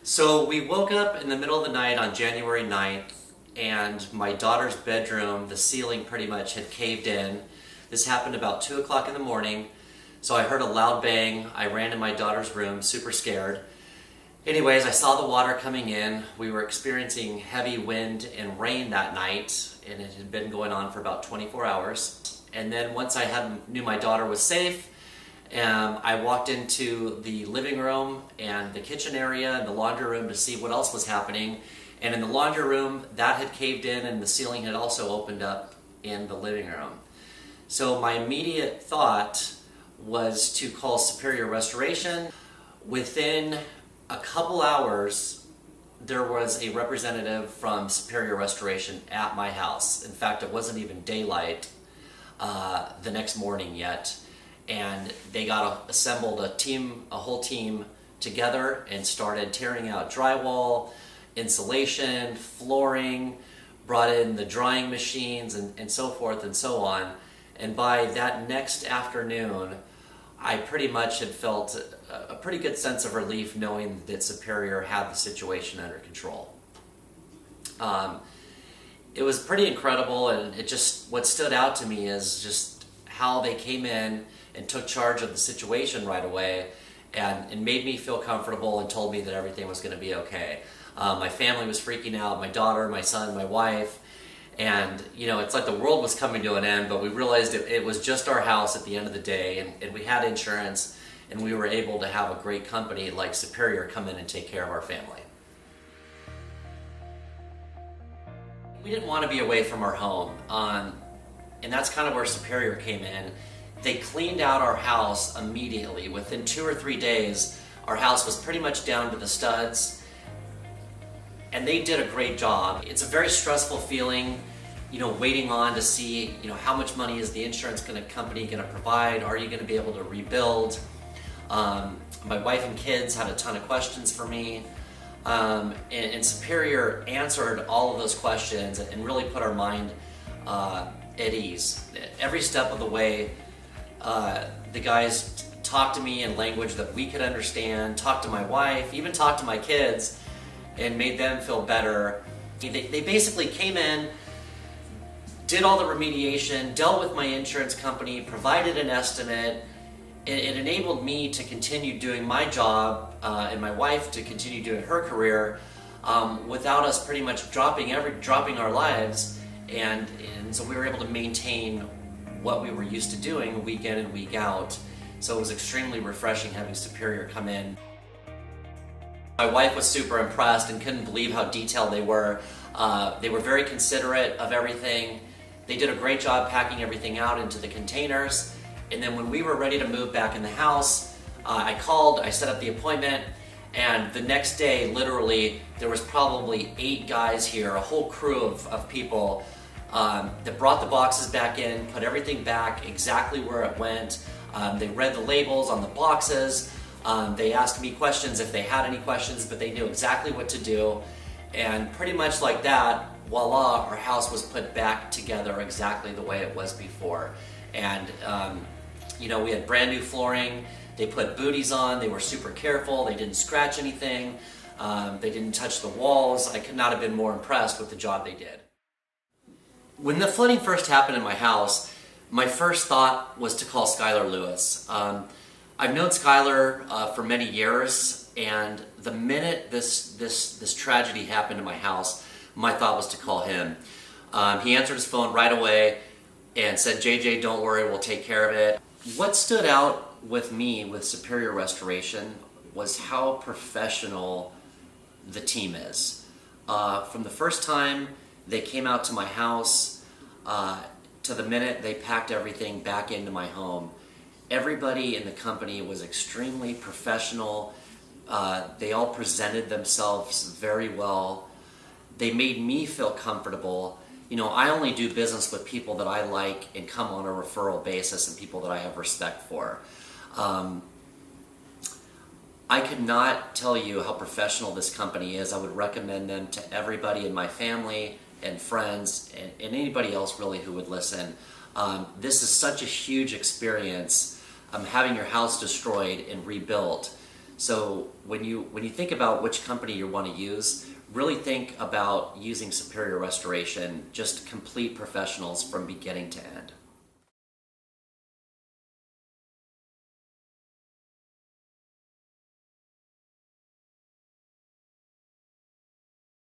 So we woke up in the middle of the night on January 9th, and my daughter's bedroom, the ceiling pretty much had caved in. This happened about 2 o'clock in the morning. So I heard a loud bang. I ran in my daughter's room, super scared. Anyways, I saw the water coming in. We were experiencing heavy wind and rain that night, and it had been going on for about 24 hours. And then once I knew my daughter was safe, I walked into the living room and the kitchen area and the laundry room to see what else was happening. And in the laundry room, that had caved in and the ceiling had also opened up in the living room. So my immediate thought was to call Superior Restoration. Within a couple hours, there was a representative from Superior Restoration at my house. In fact, it wasn't even daylight the next morning yet. And they assembled a whole team together and started tearing out drywall, insulation, flooring, brought in the drying machines and so forth and so on. And by that next afternoon, I pretty much had felt a pretty good sense of relief knowing that Superior had the situation under control. It was pretty incredible, and what stood out to me is just how they came in and took charge of the situation right away and made me feel comfortable and told me that everything was going to be okay. My family was freaking out, my daughter, my son, my wife, and it's like the world was coming to an end, but we realized it was just our house at the end of the day, and we had insurance, and we were able to have a great company like Superior come in and take care of our family. We didn't want to be away from our home, and that's kind of where Superior came in. They cleaned out our house immediately. Within 2 or 3 days, our house was pretty much down to the studs, and they did a great job. It's a very stressful feeling, waiting on to see, how much money is the insurance company going to provide? Are you going to be able to rebuild? My wife and kids had a ton of questions for me, and Superior answered all of those questions and really put our mind at ease. Every step of the way, the guys talked to me in language that we could understand, talked to my wife, even talked to my kids, and made them feel better. They basically came in, did all the remediation, dealt with my insurance company, provided an estimate. It enabled me to continue doing my job and my wife to continue doing her career without us pretty much dropping our lives, and so we were able to maintain what we were used to doing week in and week out. So it was extremely refreshing having Superior come in. My wife was super impressed and couldn't believe how detailed they were. They were very considerate of everything. They did a great job packing everything out into the containers. And then when we were ready to move back in the house, I called, I set up the appointment, and the next day, literally, there was probably 8 guys here, a whole crew of people that brought the boxes back in, put everything back exactly where it went. They read the labels on the boxes. They asked me questions if they had any questions, but they knew exactly what to do. And pretty much like that, voila, our house was put back together exactly the way it was before. And we had brand new flooring. They put booties on. They were super careful. They didn't scratch anything. They didn't touch the walls. I could not have been more impressed with the job they did. When the flooding first happened in my house, my first thought was to call Skylar Lewis. I've known Skylar for many years, and the minute this tragedy happened in my house, my thought was to call him. He answered his phone right away and said, "JJ, don't worry, we'll take care of it." What stood out with me with Superior Restoration was how professional the team is. From the first time they came out to my house to the minute they packed everything back into my home, everybody in the company was extremely professional. They all presented themselves very well. They made me feel comfortable. I only do business with people that I like and come on a referral basis and people that I have respect for. I could not tell you how professional this company is. I would recommend them to everybody in my family and friends and anybody else really who would listen. This is such a huge experience, having your house destroyed and rebuilt. So when you think about which company you want to use, really think about using Superior Restoration, just complete professionals from beginning to end.